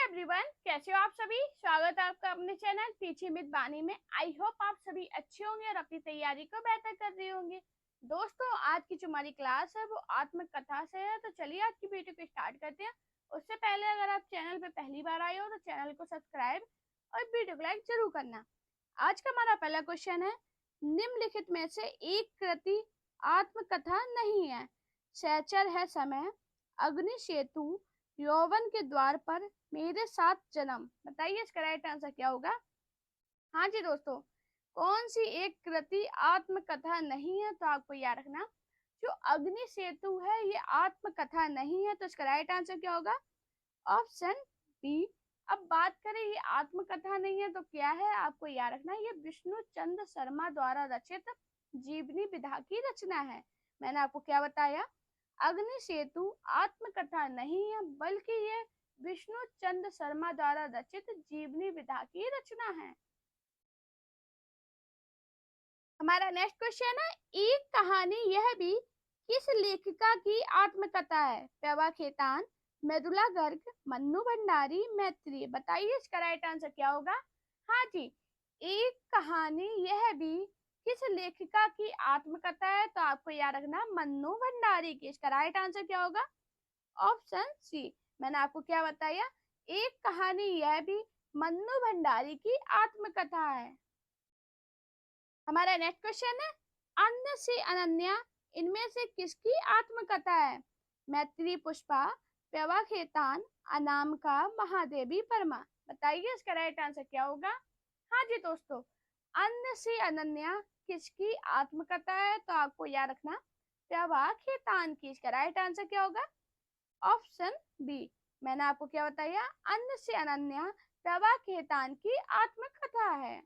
Everyone, कैसे हो आप सभी। स्वागत है आपका अपने चैनल पीछे मित बानी में। आई होप आप सभी अच्छे होंगे और अपनी तैयारी को बेहतर कर रहे होंगे। दोस्तों, आज की जो हमारी क्लास है वो आत्मकथा से है, तो चलिए आज की वीडियो को स्टार्ट करते हैं। उससे पहले अगर आप चैनल पे पहली बार आए हो तो चैनल को सब्सक्राइब और वीडियो को लाइक जरूर करना। आज का हमारा पहला क्वेश्चन है, निम्नलिखित में से एक कृति आत्मकथा नहीं है। सहचर है समय, अग्नि सेतु, यौवन के द्वार पर, मेरे साथ जन्म। बताइए इसका राइट आंसर क्या होगा। हाँ जी दोस्तों, कौन सी एक कृति आत्मकथा नहीं है, तो आपको याद रखना जो अग्नि सेतु है ये आत्मकथा नहीं है, तो इसका राइट आंसर क्या होगा, ऑप्शन बी। अब बात करें ये आत्मकथा नहीं है तो क्या है, आपको याद रखना ये विष्णु चंद्र शर्मा द्वारा रचित जीवनी विधा की रचना है। मैंने आपको क्या बताया, अग्नि सेतु आत्मकथा नहीं है बल्कि ये विष्णु चंद्र शर्मा द्वारा रचित जीवनी विधा की रचना है। हमारा नेक्स्ट क्वेश्चन है, एक कहानी यह भी किस लेखिका की आत्मकथा है। प्यवा खेतान, मृदुला गर्ग, मन्नू भंडारी, मैत्री। बताइए इसका राइट आंसर क्या होगा। हाँ जी, एक कहानी यह भी किस लेखिका की आत्मकथा है, तो आपको याद रखना मन्नू भंडारी की। इसका राइट आंसर क्या होगा, ऑप्शन सी। मैंने आपको क्या बताया, एक कहानी यह भी मन्नू भंडारी की आत्मकथा है। हमारा नेक्स्ट क्वेश्चन है, अन्य से अनन्या इनमें से किसकी आत्मकथा है। मैत्री पुष्पा, प्यवा खेतान, अनामिका, महादेवी परमा। बताइए इसका राइट आंसर क्या होगा। हाँ जी दोस्तों, अन्य से अनन्या किसकी आत्मकथा है, तो आपको याद रखना प्यवा खेतान की। इसका राइट आंसर क्या होगा, ऑप्शन बी। मैंने आपको क्या बताया, अन्य से अनन्या प्यवा खेतान की आत्मकथा है।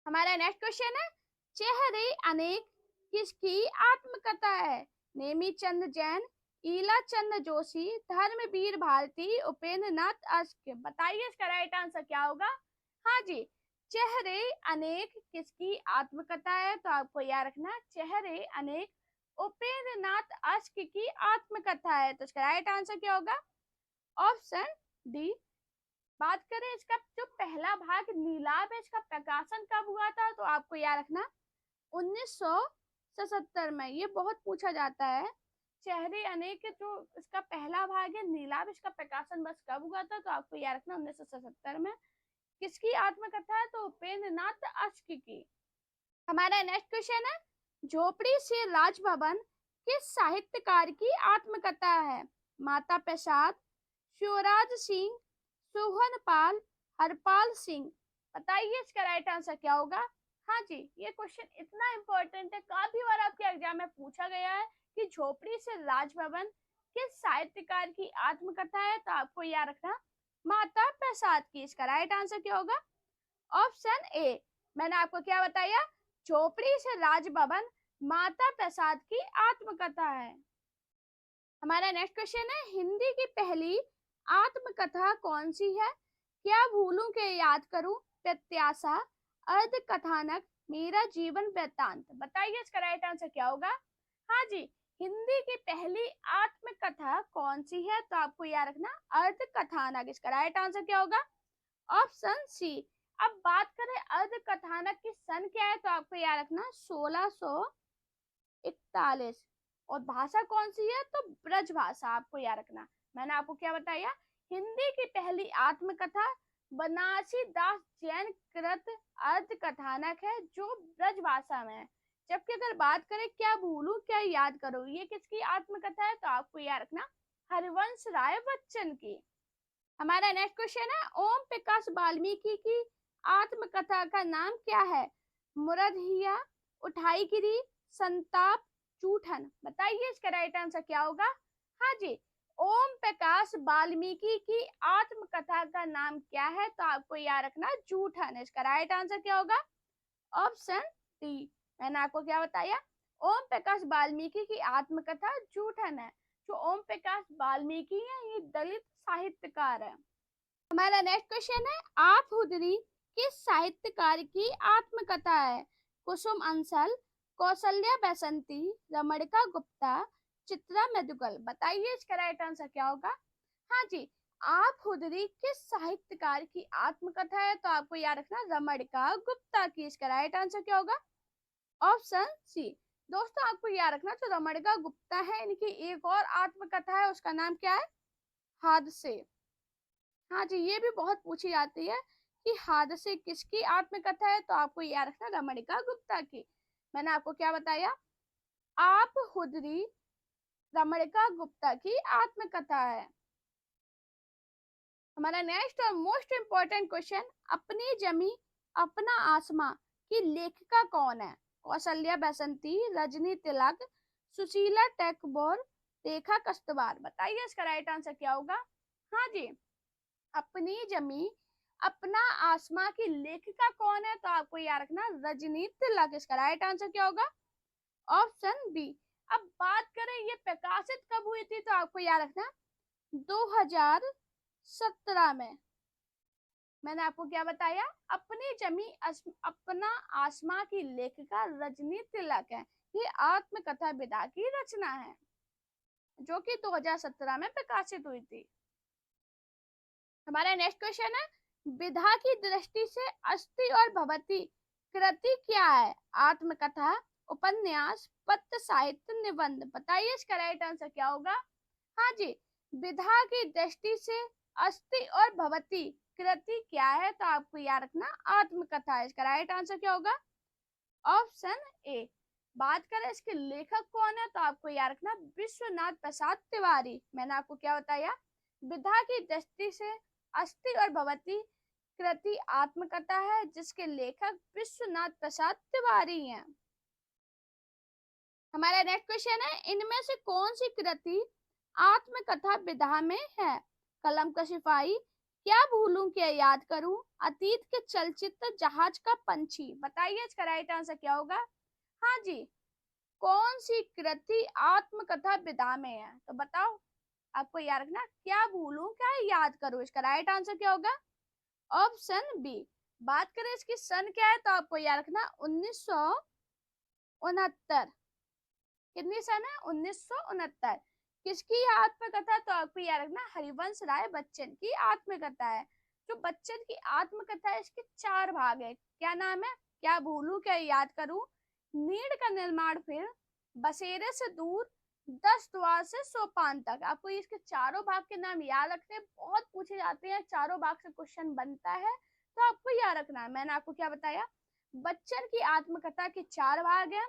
हमारा नेक्स्ट क्वेश्चन है, चेहरे अनेक किसकी आत्मकथा है। नेमी चंद जैन, ईला चंद जोशी, धर्मवीर भारती, उपेंद्र नाथ अश्क। बताइए इसका राइट आंसर क्या होगा। हाँ जी, चेहरे अनेक किसकी आत्मकथा है, तो आपको याद रखना चेहरे अनेक उपेंद्र नाथ अश्क की आत्मकथा है। तो इसका राइट आंसर क्या होगा, ऑप्शन डी। बात करें इसका जो पहला भाग नीलाभ है, इसका प्रकाशन कब हुआ था, तो आपको याद रखना 1977 में। ये बहुत पूछा जाता है, चेहरे अनेक जो इसका पहला भाग है नीलाभ, इसका प्रकाशन बस कब हुआ था, तो आपको याद रखना 1977 में। किसकी आत्मकथा है, तो उपेंद्र नाथ अश्क की। हमारा नेक्स्ट क्वेश्चन है, झोपड़ी से राजभवन किस साहित्यकार की आत्मकथा है। माता प्रसाद, शिवराज सिंह, सोहन पाल, हरपाल सिंह। बताइए इसका राइट आंसर क्या होगा। हाँ जी, ये क्वेश्चन इतना इंपॉर्टेंट है, काफी बार आपके एग्जाम में पूछा गया है कि झोपड़ी से राजभवन किस साहित्यकार की आत्मकथा है, तो आपको याद रखना माता प्रसाद की। इसका राइट आंसर क्या होगा, ऑप्शन ए। मैंने आपको क्या बताया, झोपड़ी से राजभवन माता प्रसाद की आत्मकथा है। हमारा नेक्स्ट क्वेश्चन है, हिंदी की पहली आत्मकथा कौन सी है। क्या भूलूं के याद करूं, प्रत्याशा, अर्ध कथानक, मेरा जीवन वृत्तांत। बताइए इसका राइट आंसर क्या होगा। हाँ जी, हिंदी की पहली आत्मकथा कौन सी है, तो आपको याद रखना अर्ध कथानक। इसका राइट आंसर क्या होगा, ऑप्शन सी। अब बात करें अर्ध कथानक की सन क्या है, तो आपको याद रखना 1641। और भाषा कौन सी है, तो ब्रज भाषा आपको याद रखना। मैंने आपको क्या बताया, हिंदी की पहली आत्मकथा बनारसी दास जैन कृत अर्ध कथानक है जो ब्रज भाषा में है। जबकि अगर बात करें क्या भूलूं क्या याद करूं, ये किसकी आत्मकथा है, तो आपको याद रखना हरिवंश राय बच्चन की। हमारा नेक्स्ट क्वेश्चन है, ओम प्रकाश वाल्मीकि की आत्मकथा का नाम क्या है। मुरधिया, उठाईगिरी, संताप, चूठन। बताइए इसका राइट आंसर क्या होगा। हाँ जी, ओम प्रकाश वाल्मीकि की आत्मकथा का नाम क्या है, तो आपको याद रखना जूठन। इसका राइट आंसर क्या होगा, ऑप्शन डी। मैंने आपको क्या बताया, ओम प्रकाश वाल्मीकि की आत्मकथा जूठन है। जो ओम प्रकाश वाल्मीकि है ये दलित साहित्यकार है। हमारा नेक्स्ट क्वेश्चन है, आप हुदरी किस साहित्यकार की आत्मकथा है। कुसुम अंसल, कौशल्या बसंती, रमणिका गुप्ता, चित्रा मधुगल। बताइए इसका राइट आंसर क्या होगा। हाँ जी, आप हुदरी किस साहित्यकार की आत्मकथा है? तो आपको याद रखना रमणिका गुप्ता की। इसका राइट आंसर क्या होगा? Option C. दोस्तों आपको याद रखना जो रमणिका गुप्ता है इनकी एक और आत्मकथा है, उसका नाम क्या है? हादसे। हाँ जी, ये भी बहुत पूछी जाती है कि हादसे किसकी आत्मकथा है? तो आपको याद रखना रमणिका गुप्ता की। मैंने आपको क्या बताया? आप हुदरी रमणिका गुप्ता की आत्मकथा है। हमारा नेक्स्ट और मोस्ट इंपॉर्टेंट क्वेश्चन, अपनी जमी अपना आसमां की लेखिका कौन है? कौशल्या बसंती, रजनी तिलक, सुशीला टैगोर, रेखा कश्यप। बताइए इसका राइट आंसर क्या होगा? हाँ जी, अपनी जमी अपना आसमां की लेखिका कौन है? तो आपको याद रखना रजनी तिलक। इसका राइट आंसर क्या होगा? Option B. अब बात करें ये प्रकाशित कब हुई थी? तो आपको याद रखना 2017 में। मैंने आपको क्या बताया? अपनी जमी अपना आसमां की लेखिका रजनी तिलक है। ये आत्मकथा विधा की रचना है जो कि 2017 में प्रकाशित हुई थी। हमारा नेक्स्ट क्वेश्चन है, विधा की दृष्टि से अस्ति और भवती कृति क्या है? आत्मकथा, उपन्यास, पत्र साहित्य, निबंध। बताइए इसका राइट आंसर क्या होगा? हाँ जी, विधा की दृष्टि से अस्ति और भवती कृति क्या है? तो आपको याद रखना आत्मकथा है। इसका राइट आंसर क्या होगा? Option A. बात करें इसके लेखक कौन है? तो आपको याद रखना विश्वनाथ प्रसाद तिवारी। मैंने आपको क्या बताया? विधा की दृष्टि से अस्ति और भवती कृति आत्मकथा है जिसके लेखक विश्वनाथ प्रसाद तिवारी हैं। हमारा नेक्स्ट क्वेश्चन है, इनमें से कौन सी कृति आत्मकथा विधा में है? कलम का सिपाही, क्या भूलूं क्या याद करूं, अतीत के चलचित्र, जहाज का पंछी। बताइए इसका राइट आंसर क्या होगा? हाँ जी, कौन सी कृति आत्मकथा विधा में है? तो बताओ। आपको याद रखना क्या भूलूं क्या याद करूं। इसका राइट आंसर क्या होगा? Option B. बात करें इसकी सन क्या है? तो आपको याद रखना 1969। कितनी सन है? 1969। किसकी आत्मकथा? तो आपको याद रखना हरिवंश राय बच्चन की आत्मकथा है। जो बच्चन की आत्मकथा है इसके 4 भाग है। क्या नाम है? क्या भूलूं क्या याद करूं, नीड़ का निर्माण, फिर बसेरे से दूर, 10 द्वार से सोपान तक। आपको इसके चारों भाग के नाम याद रखने, बहुत पूछे जाते हैं, चारों भाग से क्वेश्चन बनता है तो आपको याद रखना है। मैंने आपको क्या बताया? बच्चन की आत्मकथा के 4 भाग है।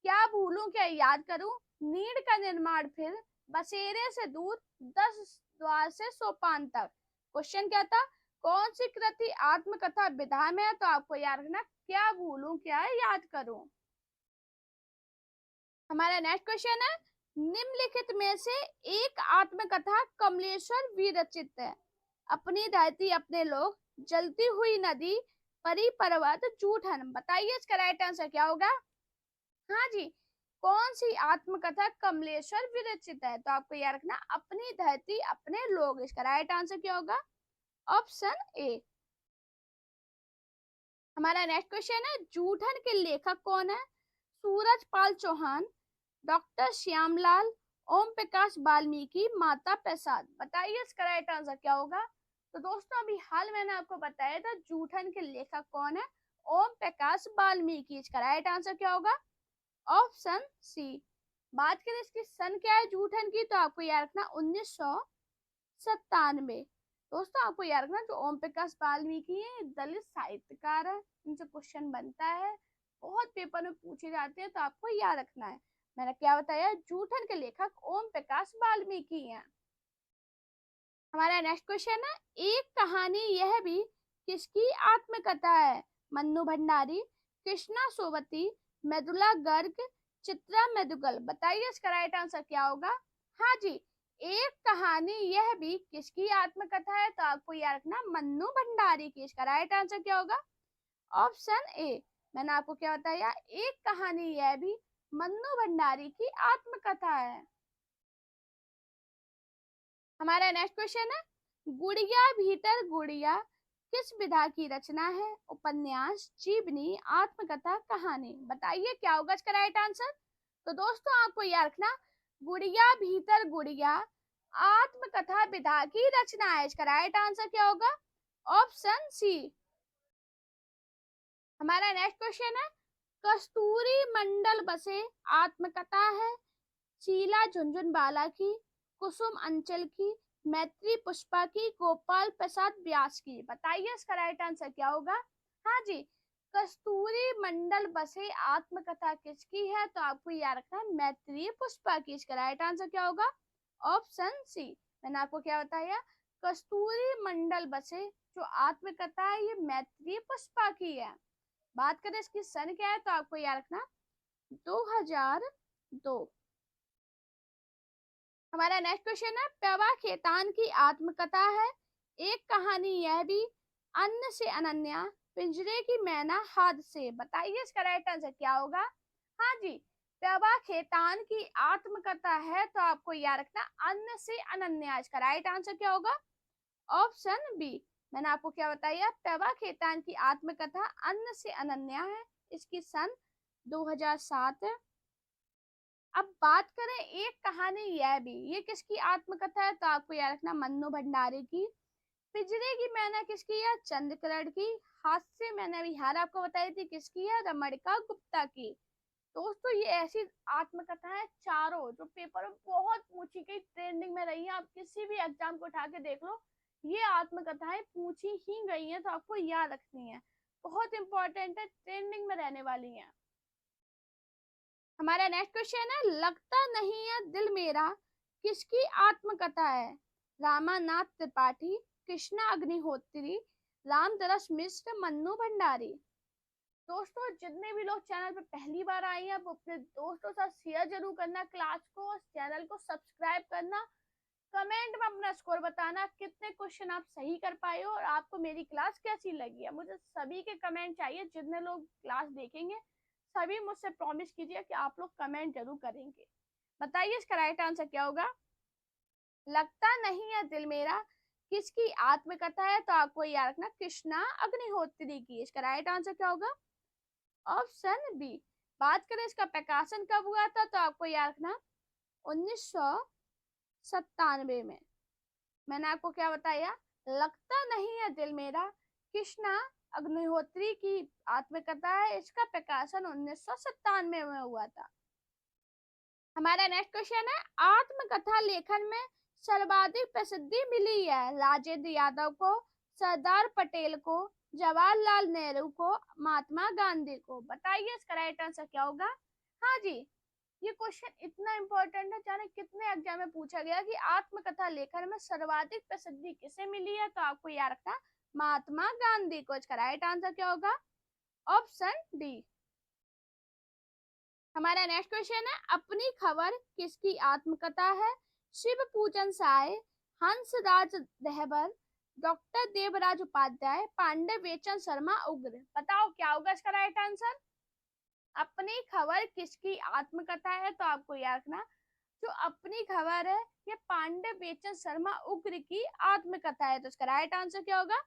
क्या भूलूं क्या याद करूं, नीड़ का निर्माण, फिर बसेरे से दूर, 10 द्वार से सोपान तक। क्वेश्चन क्या था? कौन सी कृति आत्मकथा विधा में है? तो आपको याद रखना क्या भूलूं क्या याद करूं। हमारा नेक्स्ट क्वेश्चन है, निम्नलिखित में से एक आत्मकथा कमलेश्वर विरचित है? अपनी धरती अपने लोग, जलती हुई नदी, परी पर्वत, जूठन। बताइए इसका राइट आंसर क्या होगा? हाँ जी, कौन सी आत्मकथा कमलेश्वर विरचित है? तो आपको याद रखना अपनी धरती अपने लोग। इसका राइट आंसर क्या होगा? Option A. हमारा नेक्स्ट क्वेश्चन है, जूठन के लेखक कौन है? सूरज पाल चौहान, डॉक्टर श्यामलाल, ओम प्रकाश वाल्मीकि, माता प्रसाद। बताइए इसका राइट आंसर क्या होगा? तो दोस्तों अभी हाल मैंने आपको बताया था जूठन के लेखक कौन है? ओम प्रकाश वाल्मीकि। इसका राइट आंसर क्या होगा? Option C. बात करें इसकी सन क्या है जूठन की? तो आपको याद रखना 1997। दोस्तों आपको याद रखना जो ओम प्रकाश वाल्मीकि है दलित साहित्यकार है, इनसे क्वेश्चन बनता है, बहुत पेपर में पूछे जाते हैं तो आपको याद रखना है। मैंने क्या बताया? जूठन के लेखक ओम प्रकाश वाल्मीकि हैं। हमारा नेक्स्ट क्वेश्चन है, एक कहानी यह भी किसकी आत्मकथा है? मन्नू भंडारी, कृष्णा सोबती, मृदुला गर्ग, चित्रा मेदुगल। बताइए इसका राइट आंसर क्या होगा? हाँ जी, एक कहानी यह भी किसकी आत्मकथा है? तो आपको याद रखना मन्नू भंडारी की। इसका राइट आंसर क्या होगा? Option A. मैंने आपको क्या बताया? एक कहानी यह भी मन्नू भंडारी की आत्मकथा है। हमारा नेक्स्ट क्वेश्चन है, गुड़िया भीतर गुड़िया किस विधा की रचना है? उपन्यास, जीवनी, आत्मकथा, कहानी। बताइए क्या होगा इसका राइट आंसर? तो दोस्तों आपको याद रखना गुड़िया भीतर गुड़िया आत्मकथा विधा की रचना है। इसका राइट आंसर क्या होगा? Option C. हमारा नेक्स्ट क्वेश्चन है, कस्तूरी मंडल बसे आत्मकथा है शीला झुनझुनवाला की, कुसुम अंचल की, मैत्री पुष्पा की, गोपाल प्रसाद व्यास की। बताइए इसका राइट आंसर क्या होगा? हाँ जी, कस्तूरी मंडल बसे आत्मकथा किसकी है? तो आपको याद रखना है मैत्री पुष्पा की। इसका राइट आंसर क्या होगा? Option C. मैंने आपको क्या बताया? कस्तूरी मंडल बसे जो आत्मकथा है ये मैत्री पुष्पा की है। बात करें इसकी सन क्या है तो आपको याद रखना 2002। हमारा नेक्स्ट क्वेश्चन है, प्रभा खेतान की आत्मकथा है एक कहानी यह भी, अन्न से अनन्या, पिंजरे की मैना हाथ से। बताइए इसका राइट आंसर क्या होगा? हाँ जी, प्रभा खेतान की आत्मकथा है तो आपको याद रखना अन्न से अनन्या। इसका राइट आंसर क्या होगा? Option B. मैंने आपको क्या बताया? प्रभा खेतान की आत्मकथा अन्न से अनन्या है। इसकी सन 2007 है। अब बात करें एक कहानी यह भी, ये किसकी आत्मकथा है? तो आपको याद रखना मन्नू भंडारी की। पिंजरे की मैना किसकी है? चंद्रकरण की। हाथ से मैंने अभी हार आपको बताई थी किसकी है? रमणिका गुप्ता की। दोस्तों ये ऐसी आत्मकथा है चारों जो पेपर में बहुत पूछी गई, ट्रेंडिंग में रही है। आप किसी भी एग्जाम को उठा के देख लो, ये आत्मकथाएं पूछी ही गई हैं, तो आपको याद रखनी है, बहुत इंपॉर्टेंट है, ट्रेंडिंग में रहने वाली है। हमारा नेक्स्ट क्वेश्चन है, लगता नहीं है दिल मेरा किसकी आत्मकथा है? रामानाथ त्रिपाठी, कृष्णा अग्निहोत्री, रामदरस मिश्र, मन्नू भंडारी। दोस्तों जितने भी लोग चैनल पे पहली बार आए हैं वो अपने दोस्तों के साथ शेयर जरूर करना क्लास को, चैनल को सब्सक्राइब करना, कमेंट में अपना स्कोर बताना कितने क्वेश्चन आप सही कर पाए हो और आपको मेरी क्लास कैसी लगी है। मुझे सभी के कमेंट चाहिए, जितने लोग क्लास देखेंगे सभी मुझसे प्रॉमिस कीजिए कि आप लोग कमेंट जरूर करेंगे। बताइए इसका राइट आंसर क्या होगा? लगता नहीं है दिल मेरा किसकी आत्मकथा है? तो आपको याद रखना कृष्णा अग्निहोत्री की। इसका राइट आंसर क्या होगा? Option B. बात करें इसका प्रकाशन कब हुआ था? तो आपको याद रखना 1997 में। मैंने आपको क्या बताया? लगता नहीं है दिल मेरा कृष्णा अग्निहोत्री की आत्मकथा है, इसका प्रकाशन 1997 में हुआ था। हमारा नेक्स्ट क्वेश्चन है, आत्मकथा लेखन में सर्वाधिक प्रसिद्धि मिली है राजेंद्र यादव को, सरदार पटेल को, जवाहरलाल नेहरू को, महात्मा गांधी को। बताइए इसका राइट आंसर क्या होगा? हाँ जी, ये क्वेश्चन इतना इंपॉर्टेंट है, जाने कितने एग्जाम में पूछा गया कि आत्मकथा लेखन में सर्वाधिक प्रसिद्धि किसे मिली है? तो आपको याद रखना महात्मा गांधी को। इसका राइट आंसर क्या होगा? Option D. हमारा नेक्स्ट क्वेश्चन है, अपनी खबर किसकी आत्मकथा है? शिव पूजन साय, हंस राज रहबर, डॉक्टर देवराज उपाध्याय, पांडे बेचन शर्मा उग्र। बताओ क्या होगा इसका राइट आंसर? अपनी खबर किसकी आत्मकथा है? तो आपको याद रखना जो अपनी खबर है ये पांडे बेचन शर्मा उग्र की आत्मकथा है। तो इसका राइट आंसर क्या होगा?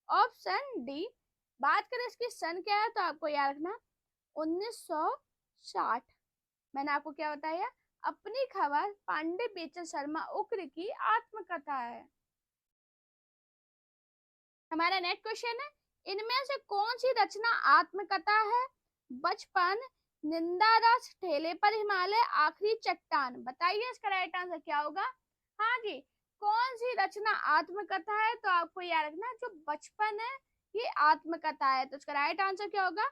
Option D. बात करें इसकी सन क्या है? तो आपको याद रखना 1960। मैंने आपको क्या बताया? अपनी खबर पांडे बेचन शर्मा उग्र की आत्मकथा है। हमारा नेक्स्ट क्वेश्चन है, इनमें से कौन सी रचना आत्मकथा है? बचपन, निंदा रस, ठेले पर हिमालय, आखिरी चट्टान। बताइए इसका राइट आंसर क्या होगा? हाँ जी, कौन सी रचना आत्मकथा है? तो आपको याद रखना जो बचपन है ये आत्मकथा है। तो इसका राइट आंसर क्या होगा?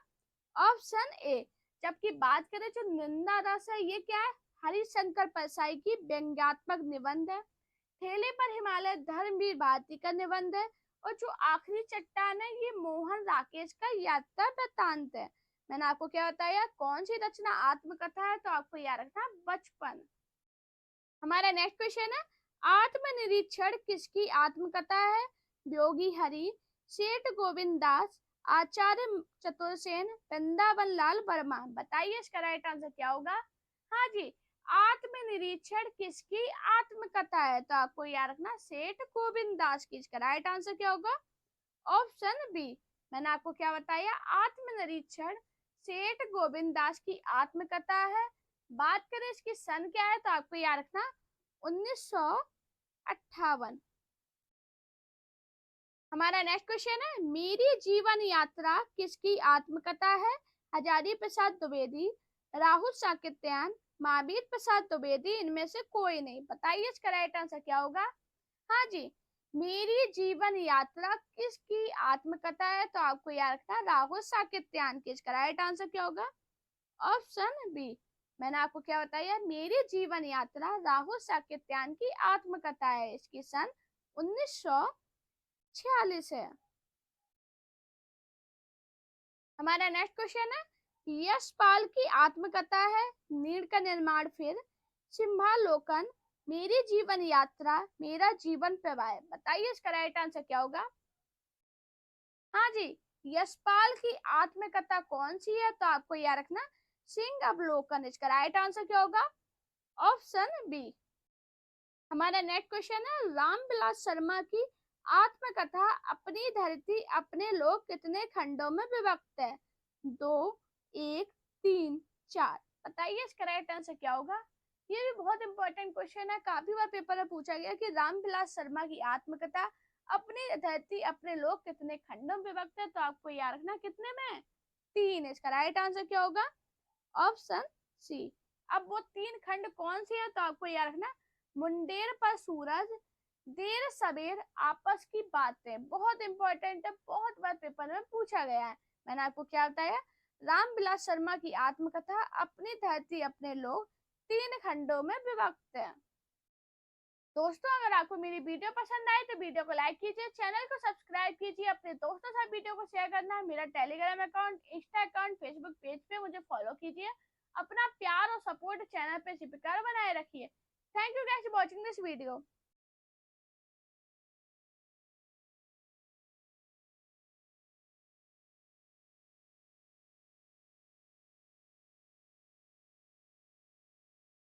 Option A. जबकि बात करें जो निंदा रस है ये क्या है? हरिशंकर परसाई की व्यंग्यात्मक निबंध है। ठेले पर हिमालय धर्मवीर भारती का निबंध है। और जो आखिरी चट्टान है ये मोहन राकेश का यात्रा वृत्तांत है। मैंने आपको क्या बताया? कौन सी रचना आत्मकथा है? तो आपको याद रखना बचपन। हमारा नेक्स्ट क्वेश्चन है, आत्मनिरीक्षण किसकी आत्मकथा है? योगी हरि, सेठ गोविंद दास, आचार्य चतुर्सेन, वृंदावन लाल वर्मा। बताइए इसका राइट आंसर क्या होगा? हाँ जी, आत्मनिरीक्षण किसकी आत्मकथा है? तो आपको याद रखना सेठ गोविंद दास की। इसका राइट आंसर क्या होगा? Option B. मैंने आपको क्या बताया? आत्मनिरीक्षण सेठ गोविंद दास की आत्मकथा है। बात करें इसकी सन क्या है? तो आपको याद रखना 1900 58। हमारा नेक्स्ट क्वेश्चन है, मेरी जीवन यात्रा किसकी आत्मकथा है? हजारी प्रसाद द्विवेदी, राहुल साकृत्यायन, महावीर प्रसाद द्विवेदी, इनमें से कोई नहीं। बताइए इसका राइट आंसर क्या होगा? हाँ जी, मेरी जीवन यात्रा किसकी आत्मकथा है? तो आपको याद रखना राहुल साकृत्यायन की। इसका राइट आंसर क्या होगा? Option B. मैंने आपको क्या बताया? मेरी जीवन यात्रा राहुल साकृत्यायन की आत्मकथा है। इसकी सन 1946 है। हमारा नेक्स्ट क्वेश्चन है, यशपाल की आत्मकथा है नीड़ का निर्माण फिर, सिंहालोकन, मेरी जीवन यात्रा, मेरा जीवन प्रवाह। बताइए इसका राइट आंसर क्या होगा? हाँ जी, यशपाल की आत्मकथा कौन सी है? तो आपको याद रखना सिंह अवलोकन। इसका राइट आंसर क्या होगा? Option B. हमारा नेक्स्ट क्वेश्चन है, रामविलास शर्मा की आत्मकथा अपनी धरती अपने लोग कितने खंडों में विभक्त है? 2, 1, 3, 4। बताइए इसका राइट आंसर क्या होगा? ये भी बहुत इंपॉर्टेंट क्वेश्चन है, काफी बार पेपर में पूछा गया कि रामविलास शर्मा की आत्मकथा अपनी धरती अपने लोग कितने खंडों में विभक्त है? तो आपको याद रखना कितने में? 3। इसका राइट आंसर क्या होगा? Option C. अब वो 3 खंड कौन सी है? तो आपको याद रखना मुंडेर पर सूरज, देर सवेर, आपस की बातें। बहुत इंपॉर्टेंट है, बहुत बार पेपर में पूछा गया है। मैंने आपको क्या बताया? रामविलास शर्मा की आत्मकथा अपनी धरती अपने लोग 3 खंडों में विभक्त है। दोस्तों, अगर आपको मेरी वीडियो पसंद आए तो वीडियो को लाइक कीजिए, चैनल को सब्सक्राइब कीजिए, अपने दोस्तों के साथ वीडियो को शेयर करना। मेरा Telegram account, Insta account, Facebook page पे मुझे फॉलो कीजिए। अपना प्यार और सपोर्ट चैनल पे इसी प्रकार बनाए रखिए। Thank you guys for watching this video.